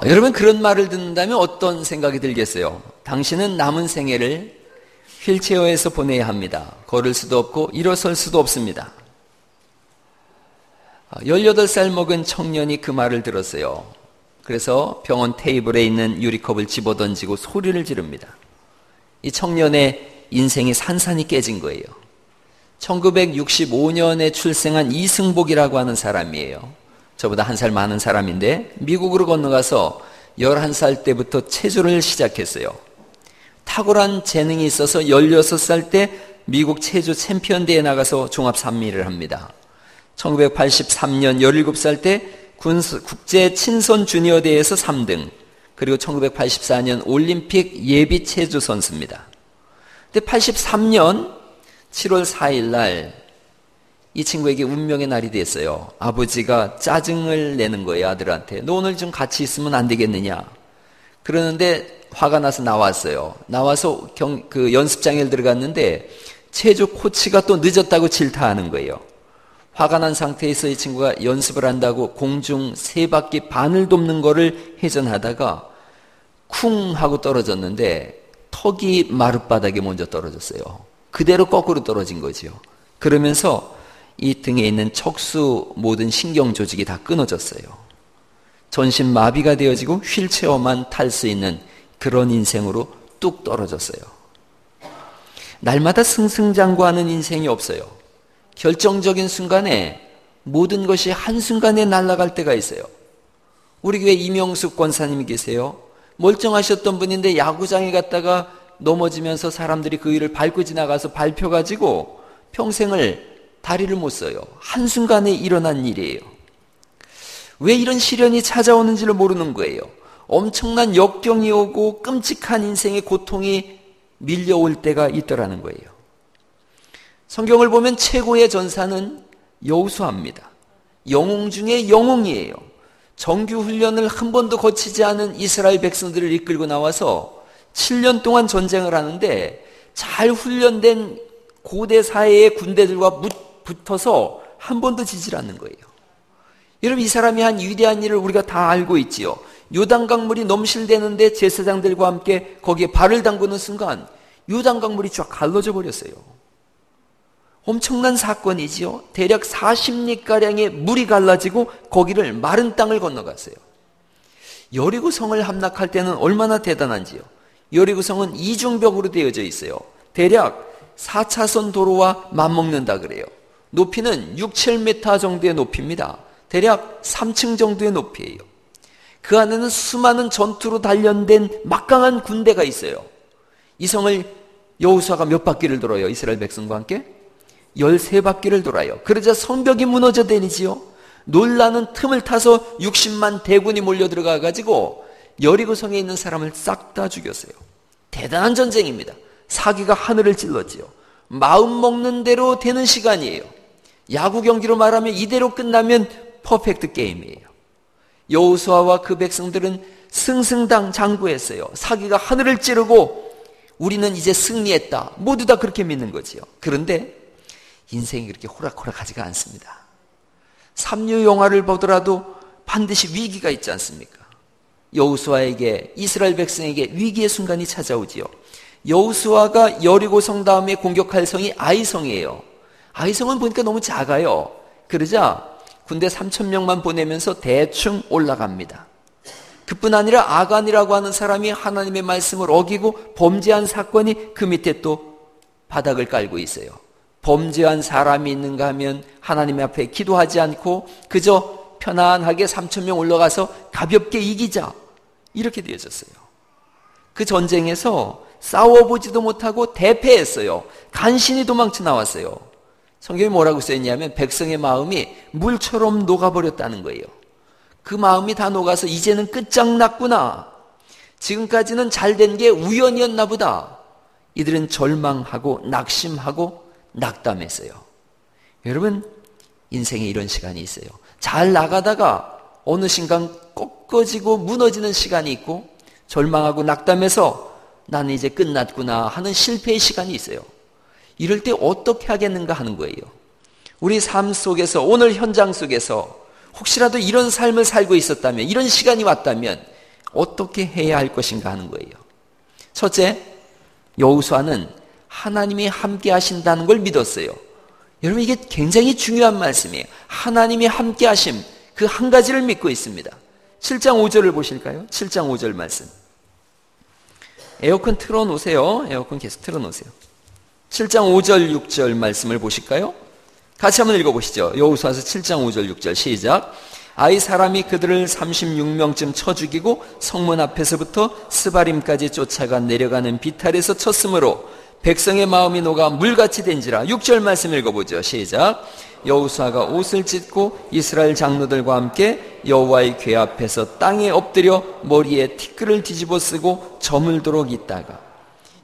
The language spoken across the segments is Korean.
여러분 그런 말을 듣는다면 어떤 생각이 들겠어요? 당신은 남은 생애를 휠체어에서 보내야 합니다. 걸을 수도 없고 일어설 수도 없습니다. 18살 먹은 청년이 그 말을 들었어요. 그래서 병원 테이블에 있는 유리컵을 집어던지고 소리를 지릅니다. 이 청년의 인생이 산산이 깨진 거예요. 1965년에 출생한 이승복이라고 하는 사람이에요. 저보다 한 살 많은 사람인데 미국으로 건너가서 11살 때부터 체조를 시작했어요. 탁월한 재능이 있어서 16살 때 미국 체조 챔피언대회에 나가서 종합 3위를 합니다. 1983년 17살 때 국제 친선 주니어 대회에서 3등, 그리고 1984년 올림픽 예비 체조 선수입니다. 근데 83년 7월 4일 날 이 친구에게 운명의 날이 됐어요. 아버지가 짜증을 내는 거예요, 아들한테. 너 오늘 좀 같이 있으면 안 되겠느냐. 그러는데 화가 나서 나왔어요. 나와서 연습장에 들어갔는데 체조 코치가 또 늦었다고 질타하는 거예요. 화가 난 상태에서 이 친구가 연습을 한다고 공중 3바퀴 반을 돕는 거를 회전하다가 쿵 하고 떨어졌는데 턱이 마룻바닥에 먼저 떨어졌어요. 그대로 거꾸로 떨어진 거죠. 그러면서 이 등에 있는 척수 모든 신경 조직이 다 끊어졌어요. 전신 마비가 되어지고 휠체어만 탈 수 있는 그런 인생으로 뚝 떨어졌어요. 날마다 승승장구하는 인생이 없어요. 결정적인 순간에 모든 것이 한순간에 날아갈 때가 있어요. 우리 교회 이명숙 권사님이 계세요. 멀쩡하셨던 분인데 야구장에 갔다가 넘어지면서 사람들이 그 위를 밟고 지나가서 밟혀가지고 평생을 다리를 못 써요. 한순간에 일어난 일이에요. 왜 이런 시련이 찾아오는지를 모르는 거예요. 엄청난 역경이 오고 끔찍한 인생의 고통이 밀려올 때가 있더라는 거예요. 성경을 보면 최고의 전사는 여호수아입니다. 영웅 중에 영웅이에요. 정규 훈련을 한 번도 거치지 않은 이스라엘 백성들을 이끌고 나와서 7년 동안 전쟁을 하는데 잘 훈련된 고대 사회의 군대들과 붙어서 한 번도 지질 않는 거예요. 여러분, 이 사람이 한 위대한 일을 우리가 다 알고 있지요. 요단강물이 넘실대는데 제사장들과 함께 거기에 발을 담그는 순간 요단강물이 쫙 갈라져 버렸어요. 엄청난 사건이지요. 대략 40리가량의 물이 갈라지고 거기를 마른 땅을 건너갔어요. 여리고성을 함락할 때는 얼마나 대단한지요. 여리고성은 이중벽으로 되어져 있어요. 대략 4차선 도로와 맞먹는다 그래요. 높이는 6, 7m 정도의 높이입니다. 대략 3층 정도의 높이예요. 그 안에는 수많은 전투로 단련된 막강한 군대가 있어요. 이 성을 여호수아가 몇 바퀴를 돌아요? 이스라엘 백성과 함께 13바퀴를 돌아요. 그러자 성벽이 무너져 내리지요. 놀라는 틈을 타서 60만 대군이 몰려 들어가 가지고 여리고성에 있는 사람을 싹 다 죽였어요. 대단한 전쟁입니다. 사기가 하늘을 찔렀지요. 마음 먹는 대로 되는 시간이에요. 야구 경기로 말하면 이대로 끝나면 퍼펙트 게임이에요. 여호수아와 그 백성들은 승승장구했어요. 사기가 하늘을 찌르고 우리는 이제 승리했다. 모두 다 그렇게 믿는 거지요. 그런데 인생이 그렇게 호락호락하지가 않습니다. 삼류 영화를 보더라도 반드시 위기가 있지 않습니까? 여호수아에게, 이스라엘 백성에게 위기의 순간이 찾아오지요. 여호수아가 여리고성 다음에 공격할 성이 아이성이에요. 아이성은 보니까 너무 작아요. 그러자 군대 3,000명만 보내면서 대충 올라갑니다. 그뿐 아니라 아간이라고 하는 사람이 하나님의 말씀을 어기고 범죄한 사건이 그 밑에 또 바닥을 깔고 있어요. 범죄한 사람이 있는가 하면 하나님 앞에 기도하지 않고 그저 편안하게 3,000명 올라가서 가볍게 이기자, 이렇게 되어졌어요. 그 전쟁에서 싸워보지도 못하고 대패했어요. 간신히 도망쳐 나왔어요. 성경이 뭐라고 써있냐면 백성의 마음이 물처럼 녹아버렸다는 거예요. 그 마음이 다 녹아서 이제는 끝장났구나. 지금까지는 잘된 게 우연이었나 보다. 이들은 절망하고 낙심하고 낙담했어요. 여러분, 인생에 이런 시간이 있어요. 잘 나가다가 어느 순간 꺾어지고 무너지는 시간이 있고 절망하고 낙담해서 나는 이제 끝났구나 하는 실패의 시간이 있어요. 이럴 때 어떻게 하겠는가 하는 거예요. 우리 삶 속에서, 오늘 현장 속에서 혹시라도 이런 삶을 살고 있었다면, 이런 시간이 왔다면 어떻게 해야 할 것인가 하는 거예요. 첫째, 여호수아는 하나님이 함께 하신다는 걸 믿었어요. 여러분, 이게 굉장히 중요한 말씀이에요. 하나님이 함께 하심, 그 한 가지를 믿고 있습니다. 7장 5절을 보실까요? 7장 5절 말씀. 에어컨 틀어놓으세요. 에어컨 계속 틀어놓으세요. 7장 5절 6절 말씀을 보실까요? 같이 한번 읽어보시죠. 여호수아서 7장 5절 6절 시작. 아이 사람이 그들을 36명쯤 쳐 죽이고 성문 앞에서부터 스바림까지 쫓아가 내려가는 비탈에서 쳤으므로 백성의 마음이 녹아 물같이 된지라. 6절 말씀 읽어보죠. 시작. 여호수아가 옷을 찢고 이스라엘 장로들과 함께 여호와의 궤 앞에서 땅에 엎드려 머리에 티끌을 뒤집어 쓰고 저물도록 있다가,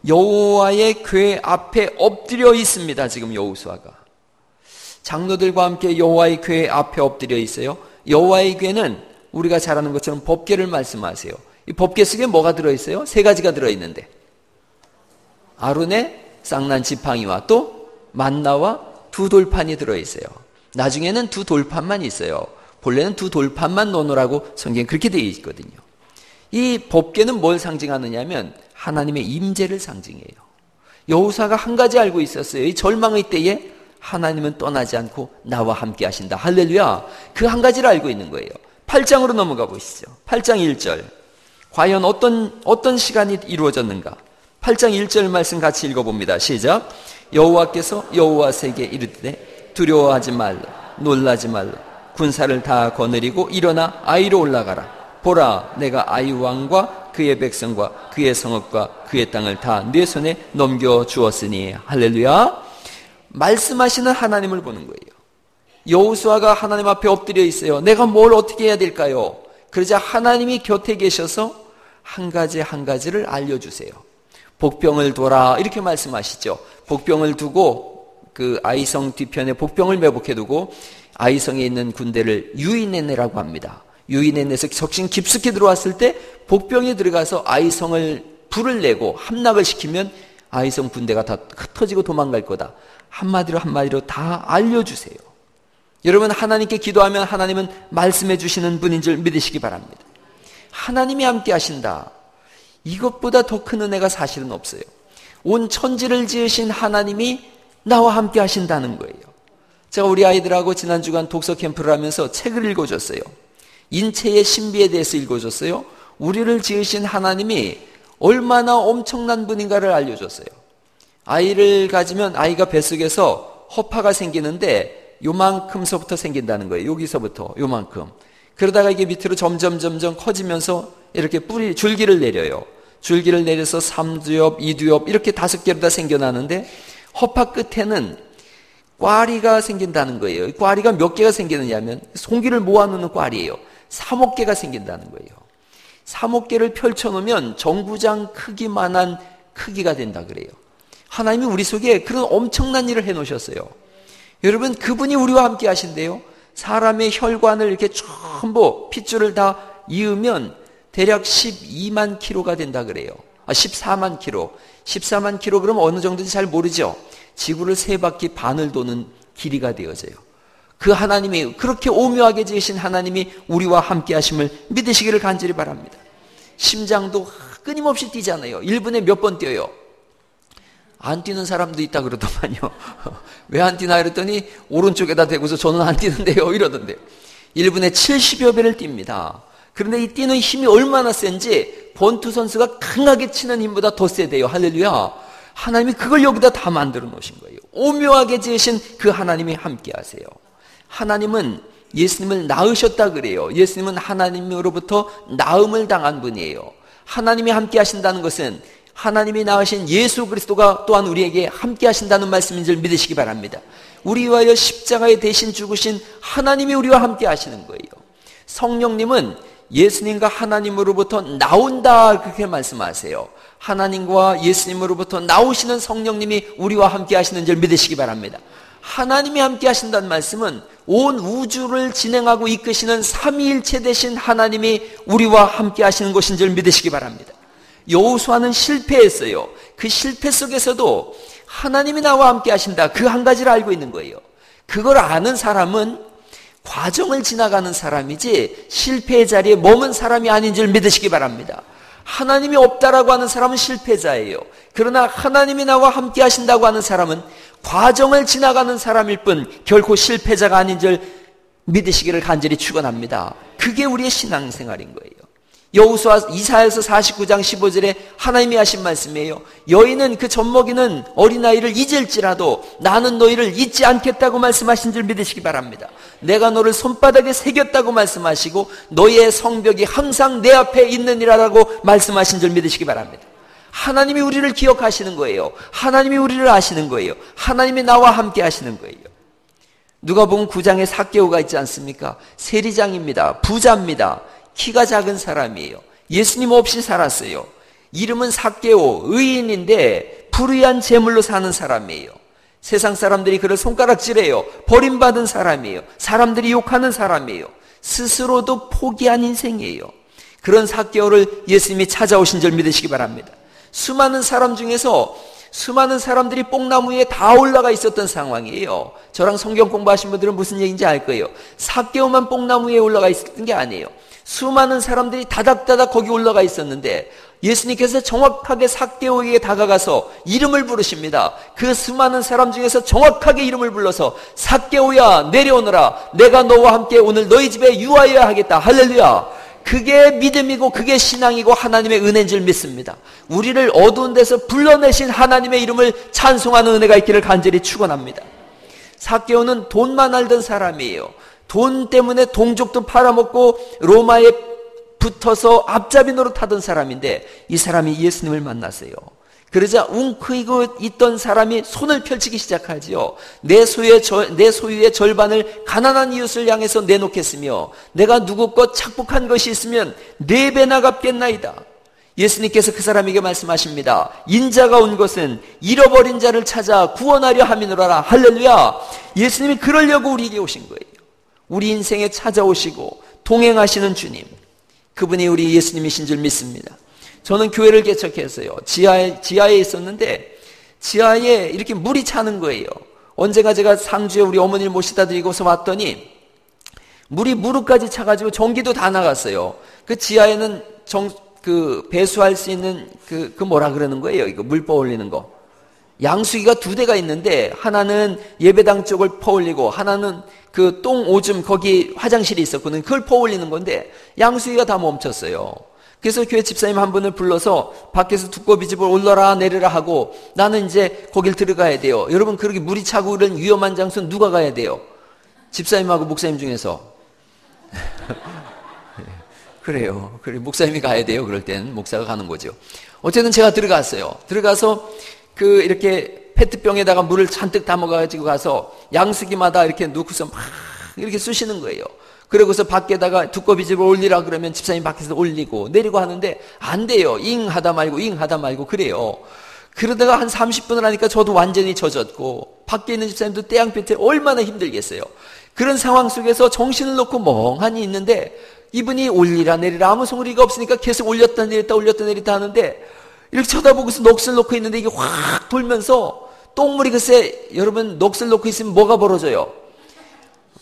여호와의 궤 앞에 엎드려 있습니다. 지금 여호수아가 장로들과 함께 여호와의 궤 앞에 엎드려 있어요. 여호와의 궤는 우리가 잘 아는 것처럼 법궤를 말씀하세요. 이 법궤 속에 뭐가 들어있어요? 세 가지가 들어있는데, 아론의 쌍난 지팡이와 또 만나와 두 돌판이 들어있어요. 나중에는 두 돌판만 있어요. 본래는 두 돌판만 넣으라고 성경에 그렇게 되어 있거든요. 이 법궤는 뭘 상징하느냐면 하나님의 임재를 상징해요. 여호수아가 한 가지 알고 있었어요. 이 절망의 때에 하나님은 떠나지 않고 나와 함께 하신다. 할렐루야. 그 한 가지를 알고 있는 거예요. 8장으로 넘어가 보시죠. 8장 1절. 과연 어떤 시간이 이루어졌는가? 8장 1절 말씀 같이 읽어봅니다. 시작. 여호와께서 여호와에게 이르되 두려워하지 말라, 놀라지 말라. 군사를 다 거느리고 일어나 아이로 올라가라. 보라, 내가 아이 왕과 그의 백성과 그의 성읍과 그의 땅을 다 네 손에 넘겨주었으니. 할렐루야. 말씀하시는 하나님을 보는 거예요. 여호수아가 하나님 앞에 엎드려 있어요. 내가 뭘 어떻게 해야 될까요? 그러자 하나님이 곁에 계셔서 한 가지 한 가지를 알려주세요. 복병을 둬라, 이렇게 말씀하시죠. 복병을 두고 그 아이성 뒤편에 복병을 매복해 두고 아이성에 있는 군대를 유인해내라고 합니다. 유인해내서 적신 깊숙이 들어왔을 때 복병이 들어가서 아이성을 불을 내고 함락을 시키면 아이성 군대가 다 흩어지고 도망갈 거다. 한마디로 다 알려주세요. 여러분, 하나님께 기도하면 하나님은 말씀해 주시는 분인 줄 믿으시기 바랍니다. 하나님이 함께 하신다. 이것보다 더 큰 은혜가 사실은 없어요. 온 천지를 지으신 하나님이 나와 함께 하신다는 거예요. 제가 우리 아이들하고 지난 주간 독서 캠프를 하면서 책을 읽어줬어요. 인체의 신비에 대해서 읽어줬어요. 우리를 지으신 하나님이 얼마나 엄청난 분인가를 알려줬어요. 아이를 가지면 아이가 뱃속에서 허파가 생기는데 요만큼서부터 생긴다는 거예요. 여기서부터 요만큼. 그러다가 이게 밑으로 점점 커지면서 이렇게 줄기를 내려요. 줄기를 내려서 3두엽, 2두엽 이렇게 5개로 다 생겨나는데 허파 끝에는 꽈리가 생긴다는 거예요. 꽈리가 몇 개가 생기느냐면 송기를 모아놓는 꽈리예요. 3억 개가 생긴다는 거예요. 3억 개를 펼쳐놓으면 정구장 크기만한 크기가 된다 그래요. 하나님이 우리 속에 그런 엄청난 일을 해놓으셨어요. 여러분, 그분이 우리와 함께 하신대요. 사람의 혈관을 이렇게 전부 핏줄을 다 이으면 대략 12만 킬로가 된다 그래요. 14만 킬로. 14만 킬로 그럼 어느 정도인지 잘 모르죠. 지구를 3바퀴 반을 도는 길이가 되어져요. 그 하나님이, 그렇게 오묘하게 지으신 하나님이 우리와 함께 하심을 믿으시기를 간절히 바랍니다. 심장도 끊임없이 뛰잖아요. 1분에 몇 번 뛰어요? 안 뛰는 사람도 있다 그러더만요. 왜 안 뛰나 그랬더니 오른쪽에다 대고서 저는 안 뛰는데요 이러던데요. 1분에 70여 배를 뜁니다. 그런데 이 뛰는 힘이 얼마나 센지 권투 선수가 강하게 치는 힘보다 더 세대요. 할렐루야. 하나님이 그걸 여기다 다 만들어 놓으신 거예요. 오묘하게 지으신 그 하나님이 함께 하세요. 하나님은 예수님을 낳으셨다 그래요. 예수님은 하나님으로부터 낳음을 당한 분이에요. 하나님이 함께 하신다는 것은 하나님이 낳으신 예수 그리스도가 또한 우리에게 함께 하신다는 말씀인 줄 믿으시기 바랍니다. 우리 위하여 십자가에 대신 죽으신 하나님이 우리와 함께 하시는 거예요. 성령님은 예수님과 하나님으로부터 나온다 그렇게 말씀하세요. 하나님과 예수님으로부터 나오시는 성령님이 우리와 함께 하시는 줄 믿으시기 바랍니다. 하나님이 함께 하신다는 말씀은 온 우주를 진행하고 이끄시는 삼위일체 되신 하나님이 우리와 함께 하시는 것인 줄 믿으시기 바랍니다. 여호수아는 실패했어요. 그 실패 속에서도 하나님이 나와 함께 하신다. 그 한 가지를 알고 있는 거예요. 그걸 아는 사람은 과정을 지나가는 사람이지 실패의 자리에 머문 사람이 아닌 줄 믿으시기 바랍니다. 하나님이 없다라고 하는 사람은 실패자예요. 그러나 하나님이 나와 함께 하신다고 하는 사람은 과정을 지나가는 사람일 뿐 결코 실패자가 아닌 줄 믿으시기를 간절히 축원합니다. 그게 우리의 신앙생활인 거예요. 여호수아 이사야서 49장 15절에 하나님이 하신 말씀이에요. 여인은 그 젖먹이는 어린아이를 잊을지라도 나는 너희를 잊지 않겠다고 말씀하신 줄 믿으시기 바랍니다. 내가 너를 손바닥에 새겼다고 말씀하시고 너희의 성벽이 항상 내 앞에 있느니라라고 말씀하신 줄 믿으시기 바랍니다. 하나님이 우리를 기억하시는 거예요. 하나님이 우리를 아시는 거예요. 하나님이 나와 함께 하시는 거예요. 누가복음 9장에 삭개오가 있지 않습니까? 세리장입니다. 부자입니다. 키가 작은 사람이에요. 예수님 없이 살았어요. 이름은 삭개오, 의인인데 불의한 재물로 사는 사람이에요. 세상 사람들이 그를 손가락질해요. 버림받은 사람이에요. 사람들이 욕하는 사람이에요. 스스로도 포기한 인생이에요. 그런 삭개오를 예수님이 찾아오신 줄 믿으시기 바랍니다. 수많은 사람 중에서 수많은 사람들이 뽕나무 위에 다 올라가 있었던 상황이에요. 저랑 성경 공부하신 분들은 무슨 얘기인지 알 거예요. 삭개오만 뽕나무 위에 올라가 있었던 게 아니에요. 수많은 사람들이 다닥다닥 거기 올라가 있었는데 예수님께서 정확하게 삭개오에게 다가가서 이름을 부르십니다. 그 수많은 사람 중에서 정확하게 이름을 불러서 삭개오야 내려오너라. 내가 너와 함께 오늘 너희 집에 유하여야 하겠다. 할렐루야. 그게 믿음이고 그게 신앙이고 하나님의 은혜인 줄 믿습니다. 우리를 어두운 데서 불러내신 하나님의 이름을 찬송하는 은혜가 있기를 간절히 축원합니다. 삭개오는 돈만 알던 사람이에요. 돈 때문에 동족도 팔아먹고 로마에 붙어서 앞잡이 노릇하던 사람인데 이 사람이 예수님을 만났어요. 그러자 웅크리고 있던 사람이 손을 펼치기 시작하지요. 내 소유의 절반을 가난한 이웃을 향해서 내놓겠으며 내가 누구 것 착복한 것이 있으면 4배나 갚겠나이다. 예수님께서 그 사람에게 말씀하십니다. 인자가 온 것은 잃어버린 자를 찾아 구원하려 함이노라. 할렐루야. 예수님이 그러려고 우리에게 오신 거예요. 우리 인생에 찾아오시고 동행하시는 주님, 그분이 우리 예수님이신 줄 믿습니다. 저는 교회를 개척했어요. 지하에 있었는데 지하에 이렇게 물이 차는 거예요. 언젠가 제가 상주에 우리 어머니를 모시다 드리고서 왔더니 물이 무릎까지 차가지고 전기도 다 나갔어요. 그 지하에는 배수할 수 있는 그 뭐라 그러는 거예요? 이거 물 퍼올리는 거. 양수기가 2대가 있는데 하나는 예배당 쪽을 퍼올리고 하나는 그 똥 오줌 거기 화장실이 있었거든요. 그걸 퍼올리는 건데 양수기가 다 멈췄어요. 그래서 교회 집사님 한 분을 불러서 밖에서 두꺼비집을 올라라 내려라 하고 나는 이제 거길 들어가야 돼요. 여러분 그렇게 물이 차고 그런 위험한 장소는 누가 가야 돼요? 집사님하고 목사님 중에서. 그래요. 그래 목사님이 가야 돼요. 그럴 땐 목사가 가는 거죠. 어쨌든 제가 들어갔어요. 들어가서 이렇게 페트병에다가 물을 잔뜩 담아가지고 가서 양수기마다 이렇게 놓고서 막 이렇게 쑤시는 거예요. 그러고서 밖에다가 두꺼비집을 올리라 그러면 집사님 밖에서 올리고 내리고 하는데 안 돼요. 잉 하다 말고 그래요. 그러다가 한 30분을 하니까 저도 완전히 젖었고 밖에 있는 집사님도 떼양볕에 얼마나 힘들겠어요. 그런 상황 속에서 정신을 놓고 멍하니 있는데 이분이 올리라 내리라 아무 소리가 없으니까 계속 올렸다 내렸다 하는데 이렇게 쳐다보고서 넋을 놓고 있는데 이게 확 돌면서 똥물이 글쎄 여러분 넋을 놓고 있으면 뭐가 벌어져요?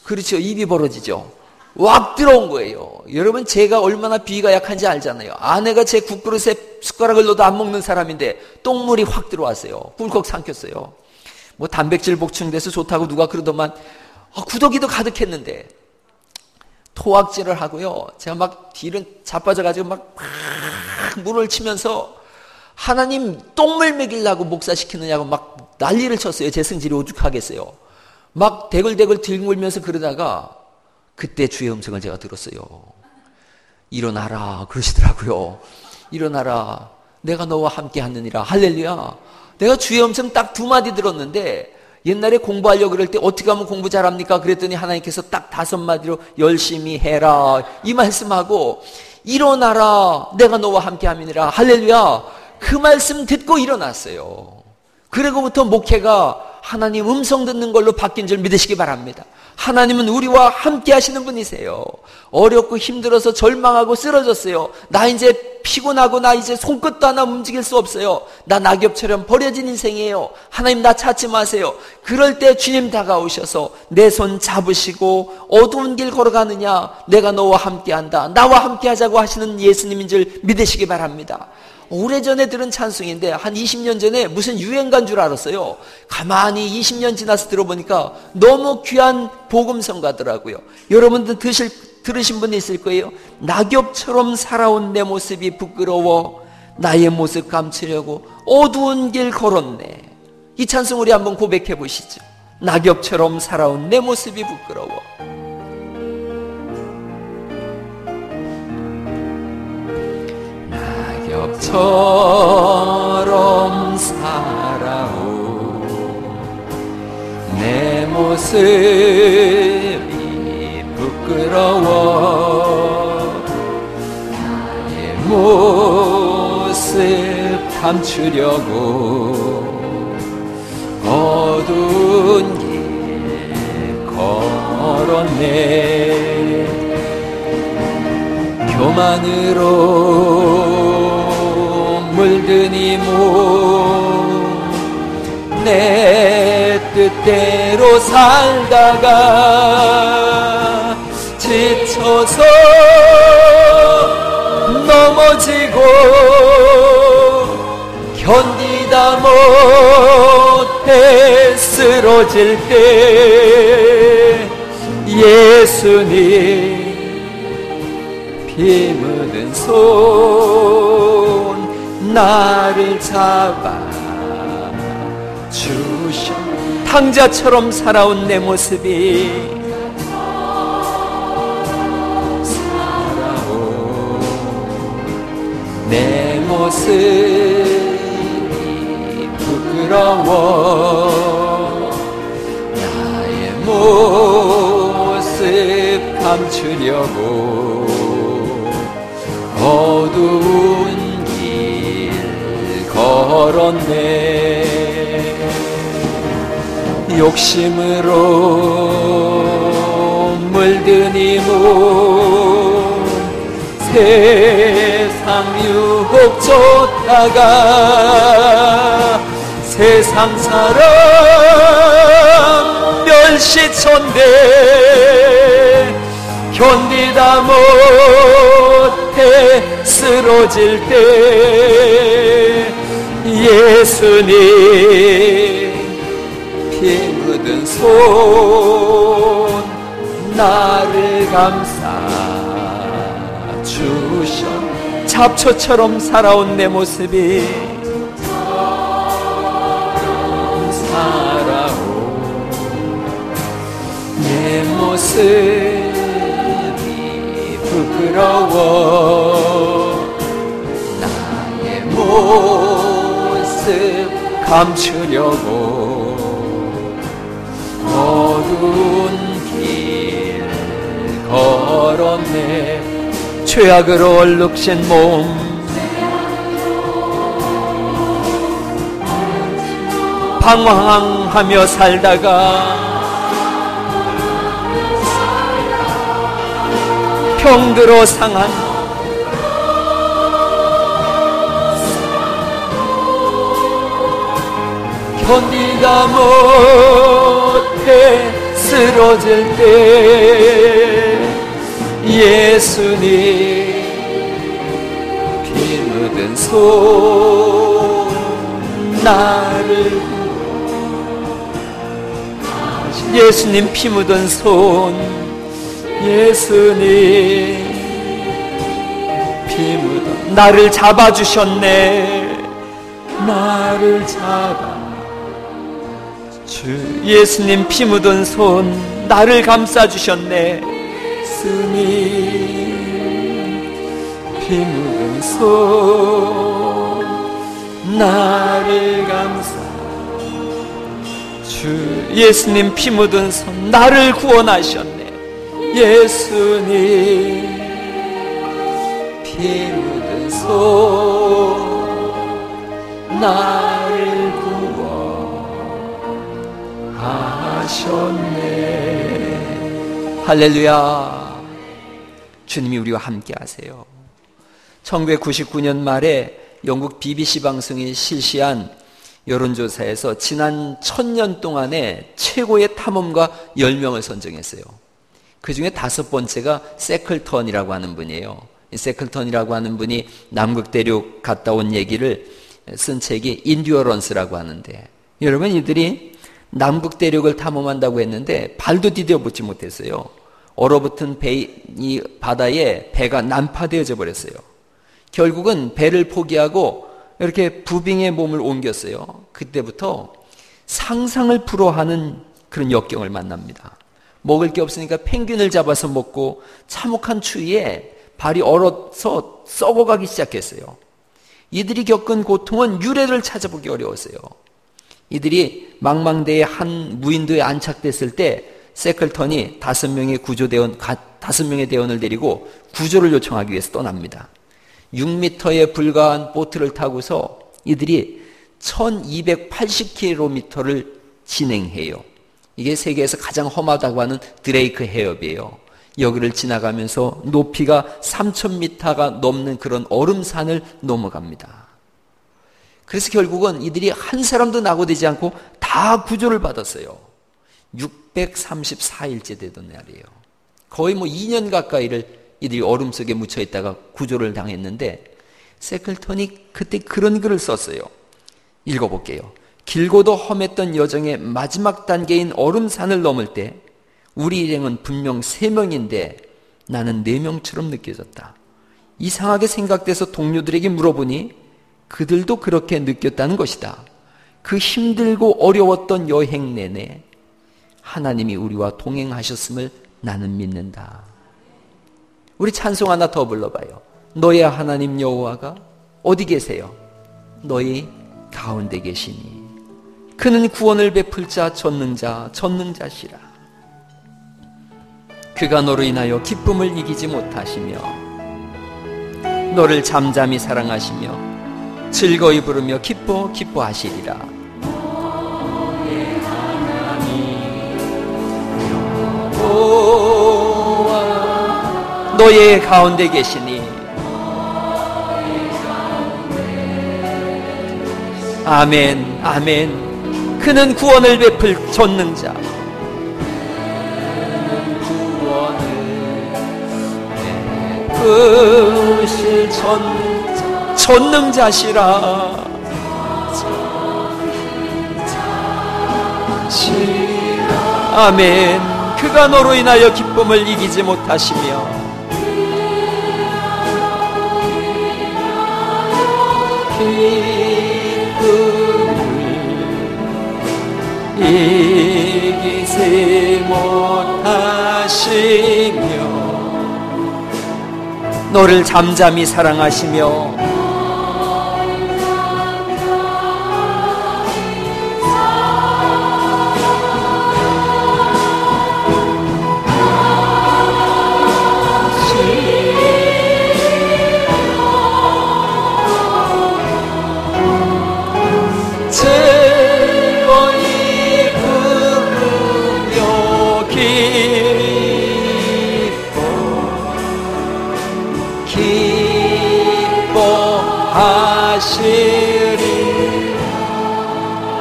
그렇죠. 입이 벌어지죠. 왁 들어온 거예요. 여러분 제가 얼마나 비위가 약한지 알잖아요. 아내가 제 국그릇에 숟가락을 넣어도 안 먹는 사람인데 똥물이 확 들어왔어요. 꿀꺽 삼켰어요. 뭐 단백질 보충돼서 좋다고 누가 그러더만 구더기도 가득했는데 토악질을 하고요. 제가 막 뒤를 자빠져가지고 막 물을 치면서 하나님 똥물 먹이려고 목사시키느냐고 막 난리를 쳤어요. 제 성질이 오죽하겠어요. 막 대글대글 들물면서 그러다가 그때 주의 음성을 제가 들었어요. 일어나라 그러시더라고요. 일어나라 내가 너와 함께 하느니라. 할렐루야. 내가 주의 음성 딱 2마디 들었는데 옛날에 공부하려고 그럴 때 어떻게 하면 공부 잘합니까? 그랬더니 하나님께서 딱 5마디로 열심히 해라 이 말씀하고 일어나라 내가 너와 함께 함이니라. 할렐루야. 그 말씀 듣고 일어났어요. 그리고부터 목회가 하나님 음성 듣는 걸로 바뀐 줄 믿으시기 바랍니다. 하나님은 우리와 함께 하시는 분이세요. 어렵고 힘들어서 절망하고 쓰러졌어요. 나 이제 피곤하고 나 이제 손끝도 하나 움직일 수 없어요. 나 낙엽처럼 버려진 인생이에요. 하나님 나 찾지 마세요. 그럴 때 주님 다가오셔서 내 손 잡으시고 어두운 길 걸어가느냐? 내가 너와 함께한다. 나와 함께하자고 하시는 예수님인 줄 믿으시기 바랍니다. 오래전에 들은 찬송인데 한 20년 전에 무슨 유행가인 줄 알았어요. 가만히 20년 지나서 들어보니까 너무 귀한 복음성가더라고요. 여러분들 들으신 분 있을 거예요. 낙엽처럼 살아온 내 모습이 부끄러워 나의 모습 감추려고 어두운 길 걸었네. 이 찬송 우리 한번 고백해 보시죠. 낙엽처럼 살아온 내 모습이 부끄러워. 낙엽처럼 살아온 내 모습이 부끄러워 나의 모습 감추려고 어두운 길 걸었네. 교만으로 물든 이 몸 내 뜻대로 살다가 지쳐서 넘어지고 견디다 못해 쓰러질 때 예수님 피 묻은 손 나를 잡아 주셔. 탕자처럼 살아온 내 모습이 살아온 내 모습이 부끄러워 나의 모습 감추려고 어두운 길 걸었네. 욕심으로 물든 이 몸 세상 유혹 쫓다가 세상 사람 멸시천대 견디다 못해 쓰러질 때 예수님 피 묻은 손 나를 감싸 주셔. 잡초처럼 살아온 내 모습이 살아온 내 모습이 부끄러워 나의 모습 감추려고 어두운 길 걸었네. 죄악으로 얼룩진 몸 방황하며 살다가 병들어 상한 견디다 못해 쓰러질 때 예수님 피 묻은 손 나를 예수님 피 묻은 손 예수님 피 묻은 나를 잡아주셨네. 나를 잡아 예수님 피 묻은 손 나를 감싸주셨네. 예수님 피 묻은 손 나를 감싸 예수님 피 묻은 손 나를 구원하셨네. 예수님 피 묻은 손 나를 구원하셨네. 할렐루야. 주님이 우리와 함께 하세요. 1999년 말에 영국 BBC 방송이 실시한 여론조사에서 지난 1000년 동안의 최고의 탐험가 10명을 선정했어요. 그 중에 5번째가 세클턴이라고 하는 분이에요. 이 세클턴이라고 하는 분이 남극 대륙 갔다 온 얘기를 쓴 책이 인듀어런스라고 하는데, 여러분, 이들이 남극 대륙을 탐험한다고 했는데 발도 디뎌보지 못했어요. 얼어붙은 이 바다에 배가 난파되어져 버렸어요. 결국은 배를 포기하고 이렇게 부빙의 몸을 옮겼어요. 그때부터 상상을 불허하는 그런 역경을 만납니다. 먹을 게 없으니까 펭귄을 잡아서 먹고 참혹한 추위에 발이 얼어서 썩어가기 시작했어요. 이들이 겪은 고통은 유래를 찾아보기 어려웠어요. 이들이 망망대해 한 무인도에 안착됐을 때 세클턴이 5명의 대원을 데리고 구조를 요청하기 위해서 떠납니다. 6m에 불과한 보트를 타고서 이들이 1280km를 진행해요. 이게 세계에서 가장 험하다고 하는 드레이크 해협이에요. 여기를 지나가면서 높이가 3000m가 넘는 그런 얼음산을 넘어갑니다. 그래서 결국은 이들이 한 사람도 낙오되지 않고 다 구조를 받았어요. 634일째 되던 날이에요. 거의 2년 가까이를 이들이 얼음 속에 묻혀 있다가 구조를 당했는데, 세클턴이 그때 그런 글을 썼어요. 읽어볼게요. 길고도 험했던 여정의 마지막 단계인 얼음산을 넘을 때 우리 일행은 분명 3명인데 나는 4명처럼 느껴졌다. 이상하게 생각돼서 동료들에게 물어보니 그들도 그렇게 느꼈다는 것이다. 그 힘들고 어려웠던 여행 내내 하나님이 우리와 동행하셨음을 나는 믿는다. 우리 찬송 하나 더 불러봐요. 너의 하나님 여호와가 어디 계세요? 너희 가운데 계시니 그는 구원을 베풀 자 전능자시라. 그가 너로 인하여 기쁨을 이기지 못하시며 너를 잠잠히 사랑하시며 즐거이 부르며 기뻐하시리라. 너의 가운데 계시니 아멘 아멘. 그는 구원을 베풀 전능자, 베푸실 전능자시라. 아멘. 그가 너로 인하여 기쁨을 이기지 못하시며 이기지 못하시며 너를 잠잠히 사랑하시며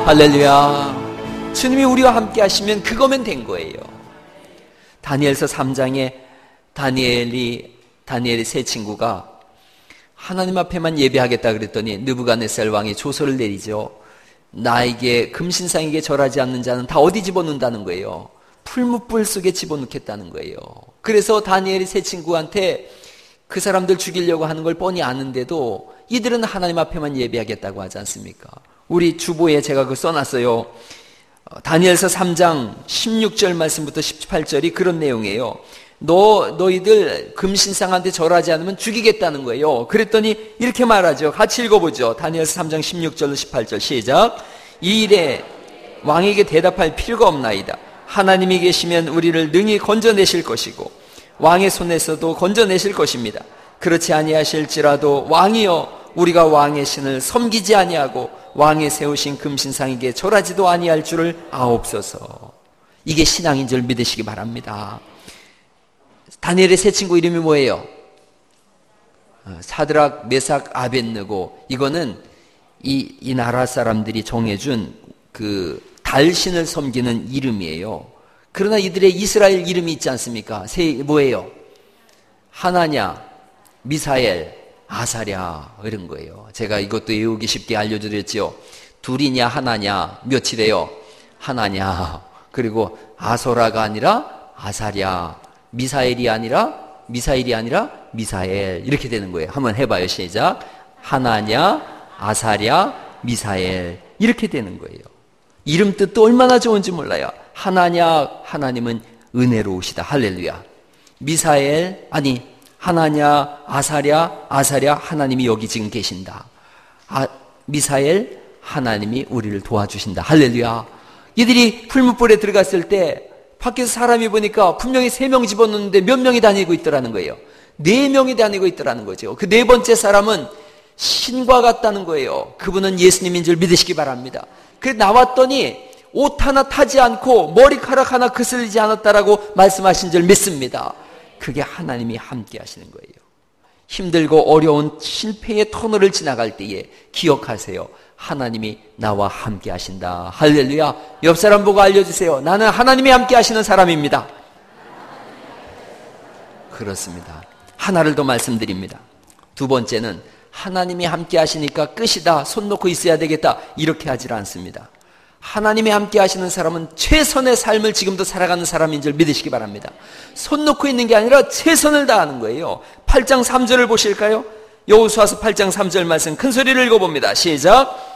할렐루야. 주님이 우리와 함께 하시면 그거면 된 거예요. 다니엘서 3장에 다니엘의 세 친구가 하나님 앞에만 예배하겠다 그랬더니 느부갓네살 왕이 조서를 내리죠. 나에게 금신상에게 절하지 않는 자는 다 어디 집어넣는다는 거예요? 풀무불 속에 집어넣겠다는 거예요. 그래서 다니엘이 세 친구한테 그 사람들 죽이려고 하는 걸 뻔히 아는데도 이들은 하나님 앞에만 예배하겠다고 하지 않습니까? 우리 주보에 제가 그거 써놨어요. 다니엘서 3장 16절 말씀부터 18절이 그런 내용이에요. 너희들 금신상한테 절하지 않으면 죽이겠다는 거예요. 그랬더니 이렇게 말하죠. 같이 읽어보죠. 다니엘서 3장 16절로 18절 시작. 이 일에 왕에게 대답할 필요가 없나이다. 하나님이 계시면 우리를 능히 건져내실 것이고 왕의 손에서도 건져내실 것입니다. 그렇지 아니하실지라도 왕이여 우리가 왕의 신을 섬기지 아니하고 왕의 세우신 금신상에게 절하지도 아니할 줄을 아옵소서. 이게 신앙인 줄 믿으시기 바랍니다. 다니엘의 세 친구 이름이 뭐예요? 사드락, 메삭, 아벳느고, 이거는 이 나라 사람들이 정해준 그 달신을 섬기는 이름이에요. 그러나 이들의 이스라엘 이름이 있지 않습니까? 뭐예요? 하나냐, 미사엘, 아사랴, 이런 거예요. 제가 이것도 외우기 쉽게 알려드렸지요. 둘이냐, 하나냐, 몇이래요? 하나냐. 그리고 아소라가 아니라 아사랴, 미사일이 아니라 미사엘, 이렇게 되는 거예요. 한번 해봐요. 시작. 하나냐, 아사랴, 미사엘, 이렇게 되는 거예요. 이름 뜻도 얼마나 좋은지 몰라요. 하나냐, 하나님은 은혜로우시다. 할렐루야. 미사엘, 하나냐, 아사랴, 하나님이 여기 지금 계신다. 미사엘, 하나님이 우리를 도와주신다. 할렐루야. 이들이 풀무불에 들어갔을 때 밖에서 사람이 보니까 분명히 3명 집어넣는데 몇 명이 다니고 있더라는 거예요. 4명이 다니고 있더라는 거죠. 그 4번째 사람은 신과 같다는 거예요. 그분은 예수님인 줄 믿으시기 바랍니다. 그래서 나왔더니 옷 하나 타지 않고 머리카락 하나 그슬리지 않았다라고 말씀하신 줄 믿습니다. 그게 하나님이 함께 하시는 거예요. 힘들고 어려운 실패의 터널을 지나갈 때에 기억하세요. 하나님이 나와 함께 하신다. 할렐루야. 옆 사람 보고 알려주세요. 나는 하나님이 함께 하시는 사람입니다. 그렇습니다. 하나를 더 말씀드립니다. 두 번째는 하나님이 함께 하시니까 끝이다. 손 놓고 있어야 되겠다. 이렇게 하질 않습니다. 하나님이 함께 하시는 사람은 최선의 삶을 지금도 살아가는 사람인 줄 믿으시기 바랍니다. 손 놓고 있는 게 아니라 최선을 다하는 거예요. 8장 3절을 보실까요? 여호수아서 8장 3절 말씀 큰 소리를 읽어봅니다. 시작.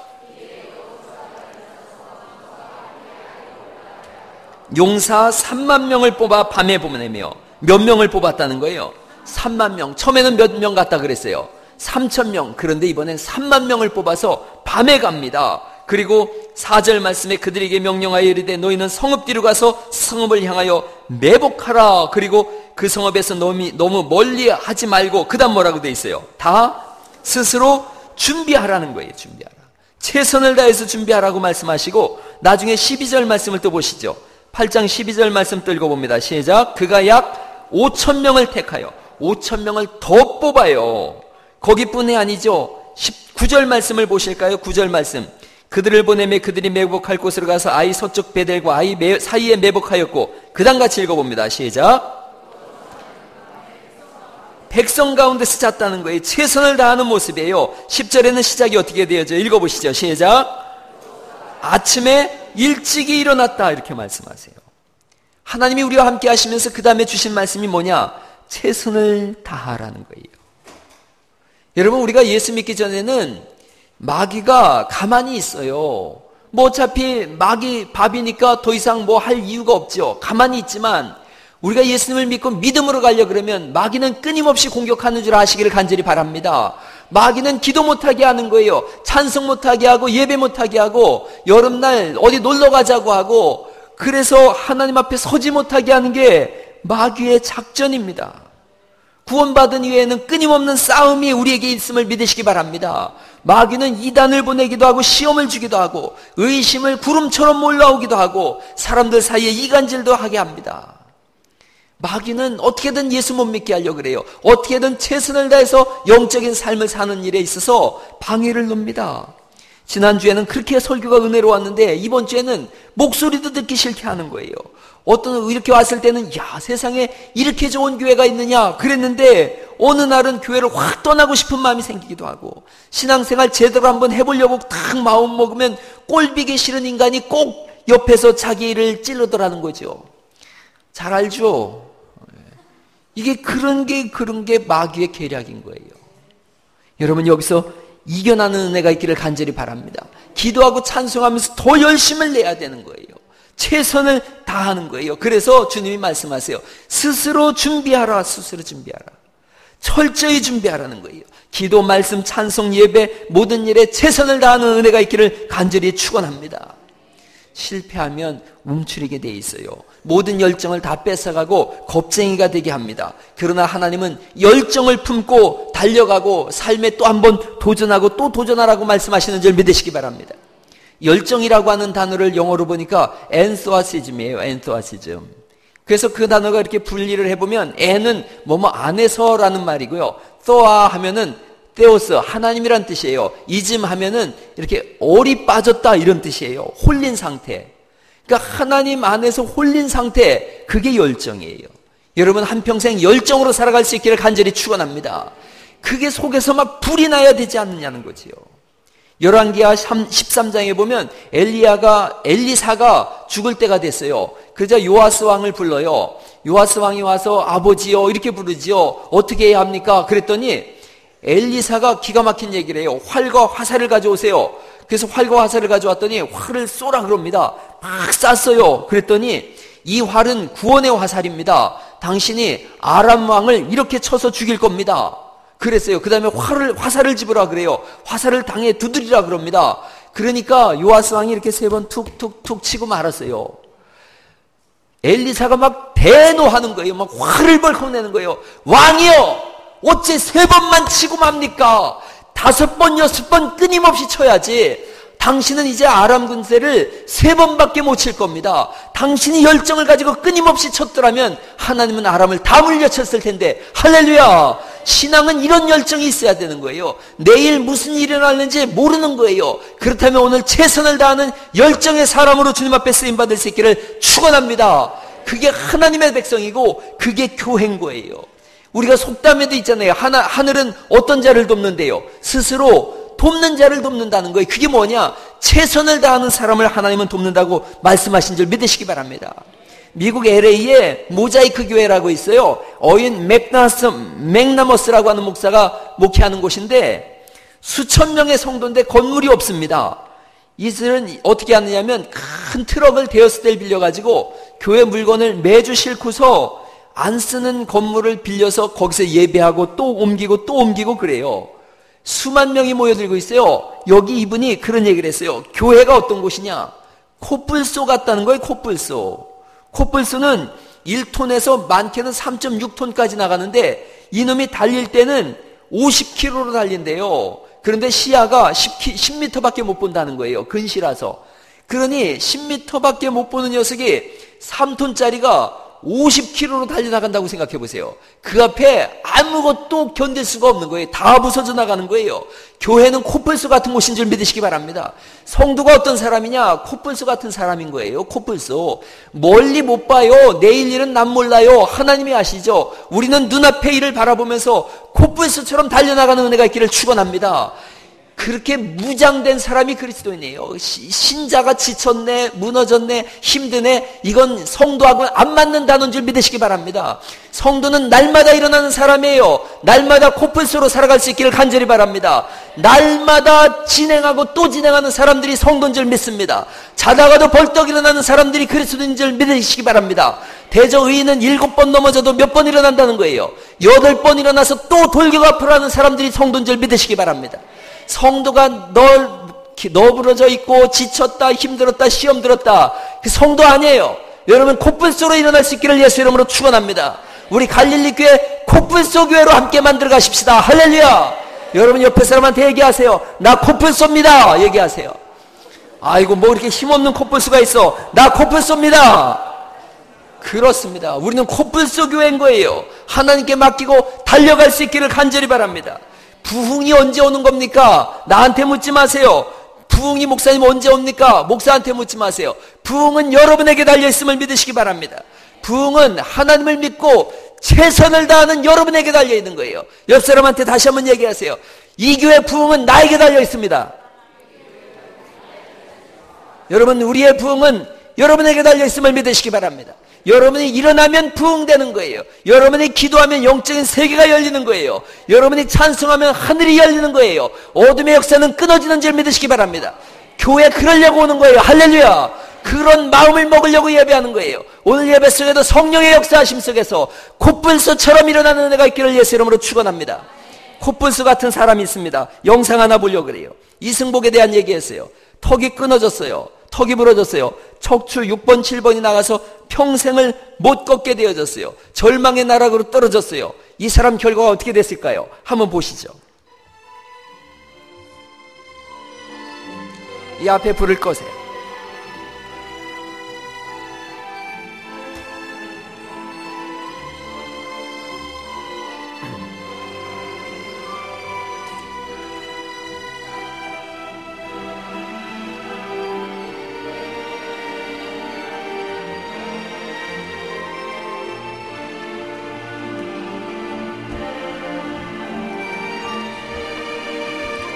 용사 3만 명을 뽑아 밤에 보내며 몇 명을 뽑았다는 거예요? 3만 명. 처음에는 몇 명 갔다 그랬어요? 3천 명. 그런데 이번엔 3만 명을 뽑아서 밤에 갑니다. 그리고 4절 말씀에 그들에게 명령하여 이르되 너희는 성읍 뒤로 가서 성읍을 향하여 매복하라. 그리고 그 성읍에서 너무 멀리 하지 말고 그 다음 뭐라고 돼 있어요? 다 스스로 준비하라는 거예요. 준비하라. 최선을 다해서 준비하라고 말씀하시고 나중에 12절 말씀을 또 보시죠. 8장 12절 말씀 또 읽어봅니다. 시작. 그가 약 5천 명을 택하여 5천 명을 더 뽑아요. 거기뿐이 아니죠. 19절 말씀을 보실까요? 9절 말씀. 그들을 보내매 그들이 매복할 곳으로 가서 아이 서쪽 베델과 아이 사이에 매복하였고 그 다음 같이 읽어봅니다. 시작. 백성 가운데서 잤다는 거예요. 최선을 다하는 모습이에요. 10절에는 시작이 어떻게 되어져? 읽어보시죠. 시작. 아침에 일찍이 일어났다. 이렇게 말씀하세요. 하나님이 우리와 함께 하시면서 그 다음에 주신 말씀이 뭐냐? 최선을 다하라는 거예요. 여러분, 우리가 예수 믿기 전에는 마귀가 가만히 있어요. 뭐 어차피 마귀 밥이니까 더 이상 뭐 할 이유가 없죠. 가만히 있지만 우리가 예수님을 믿고 믿음으로 가려 그러면 마귀는 끊임없이 공격하는 줄 아시기를 간절히 바랍니다. 마귀는 기도 못하게 하는 거예요. 찬송 못하게 하고 예배 못하게 하고 여름날 어디 놀러 가자고 하고 그래서 하나님 앞에 서지 못하게 하는 게 마귀의 작전입니다. 구원받은 이후에는 끊임없는 싸움이 우리에게 있음을 믿으시기 바랍니다. 마귀는 이단을 보내기도 하고 시험을 주기도 하고 의심을 구름처럼 몰라오기도 하고 사람들 사이에 이간질도 하게 합니다. 마귀는 어떻게든 예수 못 믿게 하려고 그래요. 어떻게든 최선을 다해서 영적인 삶을 사는 일에 있어서 방해를 놓습니다. 지난주에는 그렇게 설교가 은혜로웠는데 이번 주에는 목소리도 듣기 싫게 하는 거예요. 이렇게 왔을 때는 세상에 이렇게 좋은 교회가 있느냐 그랬는데 어느 날은 교회를 확 떠나고 싶은 마음이 생기기도 하고 신앙생활 제대로 한번 해보려고 딱 마음 먹으면 꼴비기 싫은 인간이 꼭 옆에서 자기 일을 찔러더라는 거죠. 잘 알죠? 이게 그런 게 마귀의 계략인 거예요. 여러분 여기서 이겨나는 은혜가 있기를 간절히 바랍니다. 기도하고 찬송하면서 더 열심을 내야 되는 거예요. 최선을 다하는 거예요. 그래서 주님이 말씀하세요. 스스로 준비하라. 스스로 준비하라. 철저히 준비하라는 거예요. 기도, 말씀, 찬송, 예배 모든 일에 최선을 다하는 은혜가 있기를 간절히 축원합니다. 실패하면 움츠리게 돼 있어요. 모든 열정을 다 뺏어가고 겁쟁이가 되게 합니다. 그러나 하나님은 열정을 품고 달려가고 삶에 또 한 번 도전하고 또 도전하라고 말씀하시는 줄 믿으시기 바랍니다. 열정이라고 하는 단어를 영어로 보니까 enthusiasm이에요. enthusiasm. 그래서 그 단어가 이렇게 분리를 해보면 에는 뭐뭐 안에서라는 말이고요. 또아 하면은 테오스 하나님이란 뜻이에요. 이즘 하면은 이렇게 얼이 빠졌다 이런 뜻이에요. 홀린 상태. 그러니까 하나님 안에서 홀린 상태, 그게 열정이에요. 여러분 한평생 열정으로 살아갈 수 있기를 간절히 축원합니다. 그게 속에서 막 불이 나야 되지 않느냐는 거지요. 열왕기하 13장에 보면 엘리사가 죽을 때가 됐어요. 그러자 요아스 왕을 불러요. 요아스 왕이 와서 아버지요 이렇게 부르지요. 어떻게 해야 합니까? 그랬더니 엘리사가 기가 막힌 얘기를 해요. 활과 화살을 가져오세요. 그래서 활과 화살을 가져왔더니 활을 쏘라 그럽니다. 막 쐈어요. 그랬더니 이 활은 구원의 화살입니다. 당신이 아람 왕을 이렇게 쳐서 죽일 겁니다. 그랬어요. 그 다음에 화살을 집으라 그래요. 화살을 당에 두드리라 그럽니다. 그러니까 요아스 왕이 이렇게 3번 툭툭툭 치고 말았어요. 엘리사가 막 대노하는 거예요. 막 화를 벌컥 내는 거예요. 왕이여! 어째 3번만 치고 맙니까? 5번, 6번 끊임없이 쳐야지. 당신은 이제 아람 군대를 3번밖에 못 칠 겁니다. 당신이 열정을 가지고 끊임없이 쳤더라면 하나님은 아람을 다 물려쳤을 텐데. 할렐루야! 신앙은 이런 열정이 있어야 되는 거예요. 내일 무슨 일이 일어날는지 모르는 거예요. 그렇다면 오늘 최선을 다하는 열정의 사람으로 주님 앞에 쓰임받을 수 있기를 축원합니다. 그게 하나님의 백성이고 그게 교회인 거예요. 우리가 속담에도 있잖아요. 하늘은 어떤 자를 돕는데요? 스스로 돕는 자를 돕는다는 거예요. 그게 뭐냐? 최선을 다하는 사람을 하나님은 돕는다고 말씀하신 줄 믿으시기 바랍니다. 미국 LA에 모자이크 교회라고 있어요. 어인 맥나머스라고 하는 목사가 목회하는 곳인데 수천 명의 성도인데 건물이 없습니다. 이들은 어떻게 하느냐면 큰 트럭을 대여섯 대를 빌려가지고 교회 물건을 매주 싣고서 안 쓰는 건물을 빌려서 거기서 예배하고 또 옮기고 그래요. 수만 명이 모여들고 있어요. 여기 이분이 그런 얘기를 했어요. 교회가 어떤 곳이냐? 코뿔소 같다는 거예요. 코뿔소는 1톤에서 많게는 3.6톤까지 나가는데 이놈이 달릴 때는 50km로 달린대요. 그런데 시야가 10m밖에 못 본다는 거예요. 근시라서. 그러니 10m밖에 못 보는 녀석이 3톤짜리가 50km로 달려나간다고 생각해 보세요. 그 앞에 아무것도 견딜 수가 없는 거예요. 다 부서져 나가는 거예요. 교회는 코뿔소 같은 곳인 줄 믿으시기 바랍니다. 성도가 어떤 사람이냐? 코뿔소 같은 사람인 거예요. 코뿔소. 멀리 못 봐요. 내일 일은 난 몰라요. 하나님이 아시죠? 우리는 눈앞의 일을 바라보면서 코뿔소처럼 달려나가는 은혜가 있기를 축원합니다. 그렇게 무장된 사람이 그리스도인이에요. 신자가 지쳤네, 무너졌네, 힘드네, 이건 성도하고는 안 맞는 단어인 줄 믿으시기 바랍니다. 성도는 날마다 일어나는 사람이에요. 날마다 코뿔소로 살아갈 수 있기를 간절히 바랍니다. 날마다 진행하고 또 진행하는 사람들이 성도인 줄 믿습니다. 자다가도 벌떡 일어나는 사람들이 그리스도인 줄 믿으시기 바랍니다. 대저의인은 7번 넘어져도 몇 번 일어난다는 거예요. 8번 일어나서 또 돌격 앞으로 하는 사람들이 성도인 줄 믿으시기 바랍니다. 성도가 너부러져 있고 지쳤다, 힘들었다, 시험 들었다, 그 성도 아니에요. 여러분 코뿔소로 일어날 수 있기를 예수 이름으로 축원합니다. 우리 갈릴리 교회 코뿔소 교회로 함께 만들어 가십시다. 할렐루야. 여러분 옆에 사람한테 얘기하세요. 나 코뿔소입니다. 얘기하세요. 아이고 뭐 이렇게 힘없는 코뿔소가 있어. 나 코뿔소입니다. 그렇습니다. 우리는 코뿔소 교회인 거예요. 하나님께 맡기고 달려갈 수 있기를 간절히 바랍니다. 부흥이 언제 오는 겁니까? 나한테 묻지 마세요. 부흥이 목사님 언제 옵니까? 목사한테 묻지 마세요. 부흥은 여러분에게 달려있음을 믿으시기 바랍니다. 부흥은 하나님을 믿고 최선을 다하는 여러분에게 달려있는 거예요. 옆 사람한테 다시 한번 얘기하세요. 이 교회 부흥은 나에게 달려있습니다. 여러분 우리의 부흥은 여러분에게 달려있음을 믿으시기 바랍니다. 여러분이 일어나면 부흥되는 거예요. 여러분이 기도하면 영적인 세계가 열리는 거예요. 여러분이 찬송하면 하늘이 열리는 거예요. 어둠의 역사는 끊어지는 줄 믿으시기 바랍니다. 교회 그러려고 오는 거예요. 할렐루야. 그런 마음을 먹으려고 예배하는 거예요. 오늘 예배 속에도 성령의 역사하심 속에서 코뿔소처럼 일어나는 은혜가 있기를 예수 이름으로 축원합니다. 코뿔소 같은 사람이 있습니다. 영상 하나 보려고 그래요. 이승복에 대한 얘기했어요. 턱이 끊어졌어요. 턱이 부러졌어요. 척추 6번, 7번이 나가서 평생을 못 걷게 되어졌어요. 절망의 나락으로 떨어졌어요. 이 사람 결과가 어떻게 됐을까요? 한번 보시죠. 이 앞에 불을 꺼세요.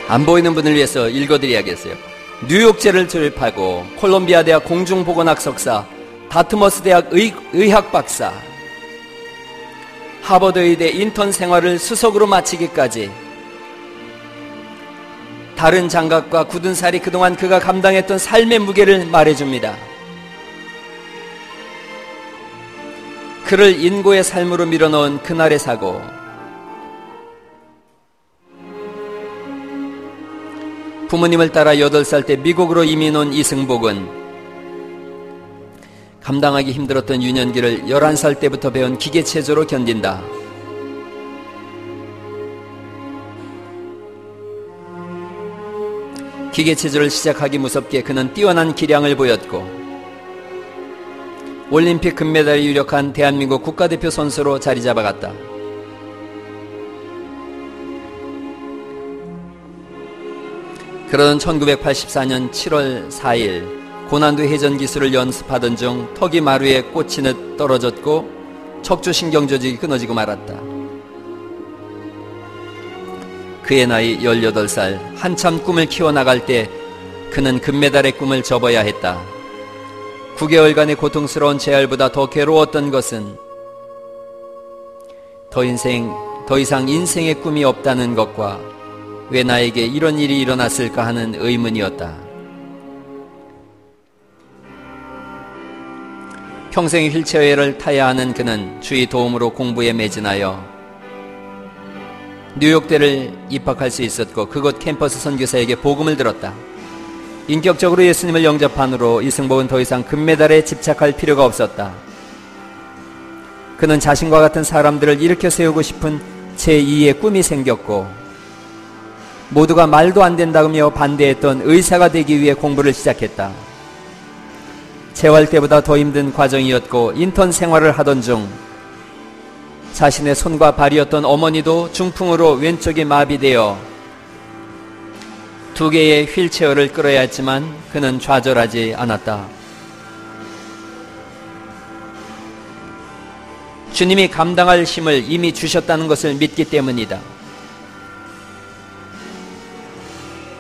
안 보이는 분을 위해서 읽어드려야겠어요. 뉴욕제를 졸업하고 콜롬비아 대학 공중보건학 석사, 다트머스 대학 의학 박사, 하버드 의대 인턴 생활을 수석으로 마치기까지 다른 장갑과 굳은 살이 그동안 그가 감당했던 삶의 무게를 말해줍니다. 그를 인고의 삶으로 밀어넣은 그날의 사고, 부모님을 따라 8살 때 미국으로 이민 온 이승복은 감당하기 힘들었던 유년기를 11살 때부터 배운 기계체조로 견딘다. 기계체조를 시작하기 무섭게 그는 뛰어난 기량을 보였고 올림픽 금메달이 유력한 대한민국 국가대표 선수로 자리 잡아갔다. 그러던 1984년 7월 4일 고난도 회전 기술을 연습하던 중 턱이 마루에 꽂히듯 떨어졌고 척추신경 조직이 끊어지고 말았다. 그의 나이 18살, 한참 꿈을 키워나갈 때 그는 금메달의 꿈을 접어야 했다. 9개월간의 고통스러운 재활보다 더 괴로웠던 것은 더 이상 인생의 꿈이 없다는 것과 왜 나에게 이런 일이 일어났을까 하는 의문이었다. 평생 휠체어를 타야 하는 그는 주의 도움으로 공부에 매진하여 뉴욕대를 입학할 수 있었고 그곳 캠퍼스 선교사에게 복음을 들었다. 인격적으로 예수님을 영접한으로 이승복은 더 이상 금메달에 집착할 필요가 없었다. 그는 자신과 같은 사람들을 일으켜 세우고 싶은 제2의 꿈이 생겼고 모두가 말도 안 된다며 반대했던 의사가 되기 위해 공부를 시작했다. 재활 때보다 더 힘든 과정이었고 인턴 생활을 하던 중 자신의 손과 발이었던 어머니도 중풍으로 왼쪽이 마비되어 2개의 휠체어를 끌어야 했지만 그는 좌절하지 않았다. 주님이 감당할 힘을 이미 주셨다는 것을 믿기 때문이다.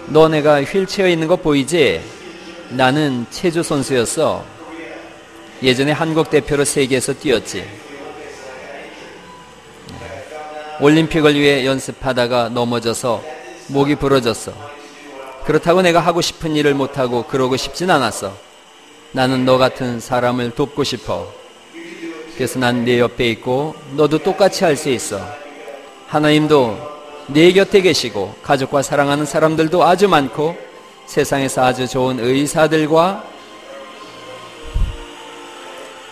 너네가 휠체어에 있는 거 보이지? 나는 체조 선수였어. 예전에 한국 대표로 세계에서 뛰었지. 올림픽을 위해 연습하다가 넘어져서 목이 부러졌어. 그렇다고 내가 하고 싶은 일을 못하고 그러고 싶진 않았어. 나는 너 같은 사람을 돕고 싶어. 그래서 난 네 옆에 있고 너도 똑같이 할 수 있어. 하나님도 네 곁에 계시고 가족과 사랑하는 사람들도 아주 많고 세상에서 아주 좋은 의사들과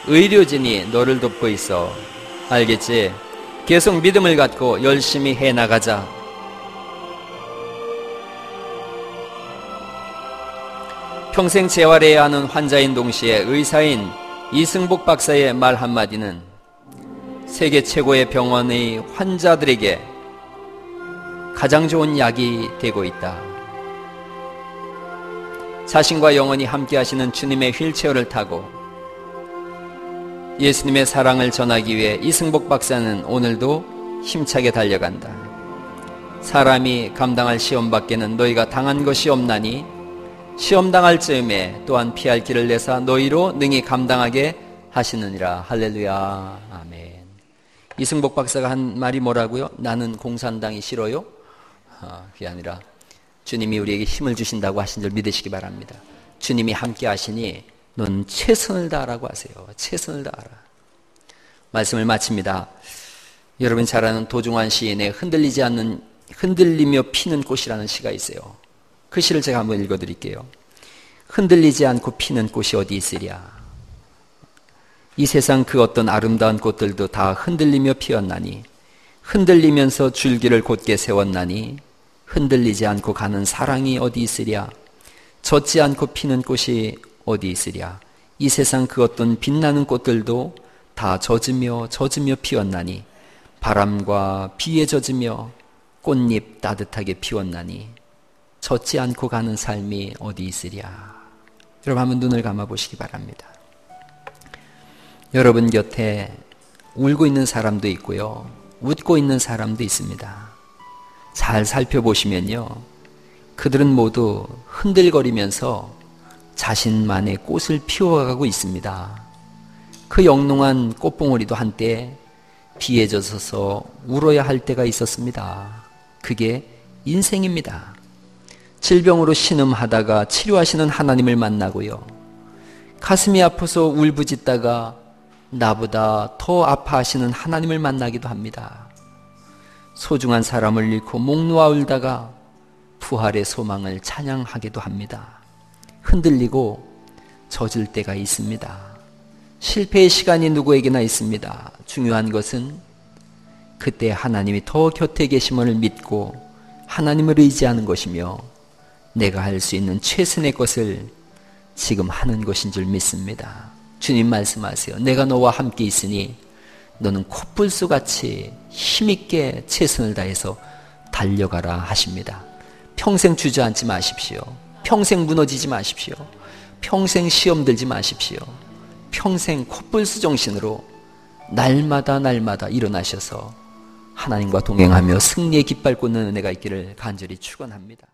의료진이 너를 돕고 있어. 알겠지? 계속 믿음을 갖고 열심히 해나가자. 평생 재활해야 하는 환자인 동시에 의사인 이승복 박사의 말 한마디는 세계 최고의 병원의 환자들에게 가장 좋은 약이 되고 있다. 자신과 영원히 함께 하시는 주님의 휠체어를 타고 예수님의 사랑을 전하기 위해 이승복 박사는 오늘도 힘차게 달려간다. 사람이 감당할 시험 밖에는 너희가 당한 것이 없나니 시험 당할 즈음에 또한 피할 길을 내사 너희로 능히 감당하게 하시느니라. 할렐루야. 아멘. 이승복 박사가 한 말이 뭐라고요? 나는 공산당이 싫어요? 그게 아니라 주님이 우리에게 힘을 주신다고 하신 줄 믿으시기 바랍니다. 주님이 함께 하시니 넌 최선을 다하라고 하세요. 최선을 다하라. 말씀을 마칩니다. 여러분 잘 아는 도중환 시인의 흔들리며 피는 꽃이라는 시가 있어요. 그 시를 제가 한번 읽어드릴게요. 흔들리지 않고 피는 꽃이 어디 있으랴. 이 세상 그 어떤 아름다운 꽃들도 다 흔들리며 피었나니 흔들리면서 줄기를 곧게 세웠나니 흔들리지 않고 가는 사랑이 어디 있으랴. 젖지 않고 피는 꽃이 어디 있으랴. 이 세상 그 어떤 빛나는 꽃들도 다 젖으며 피었나니 바람과 비에 젖으며 꽃잎 따뜻하게 피웠나니 젖지 않고 가는 삶이 어디 있으랴. 여러분 한번 눈을 감아 보시기 바랍니다. 여러분 곁에 울고 있는 사람도 있고요, 웃고 있는 사람도 있습니다. 잘 살펴보시면요, 그들은 모두 흔들거리면서 자신만의 꽃을 피워가고 있습니다. 그 영롱한 꽃봉오리도 한때 비에 젖어서 울어야 할 때가 있었습니다. 그게 인생입니다. 질병으로 신음하다가 치료하시는 하나님을 만나고요. 가슴이 아파서 울부짖다가 나보다 더 아파하시는 하나님을 만나기도 합니다. 소중한 사람을 잃고 목 놓아 울다가 부활의 소망을 찬양하기도 합니다. 흔들리고 젖을 때가 있습니다. 실패의 시간이 누구에게나 있습니다. 중요한 것은 그때 하나님이 더 곁에 계심을 믿고 하나님을 의지하는 것이며 내가 할 수 있는 최선의 것을 지금 하는 것인 줄 믿습니다. 주님 말씀하세요. 내가 너와 함께 있으니 너는 콧불수같이 힘있게 최선을 다해서 달려가라 하십니다. 평생 주저앉지 마십시오. 평생 무너지지 마십시오. 평생 시험 들지 마십시오. 평생 콧불수 정신으로 날마다 일어나셔서 하나님과 동행하며 승리의 깃발 꽂는 은혜가 있기를 간절히 축원합니다.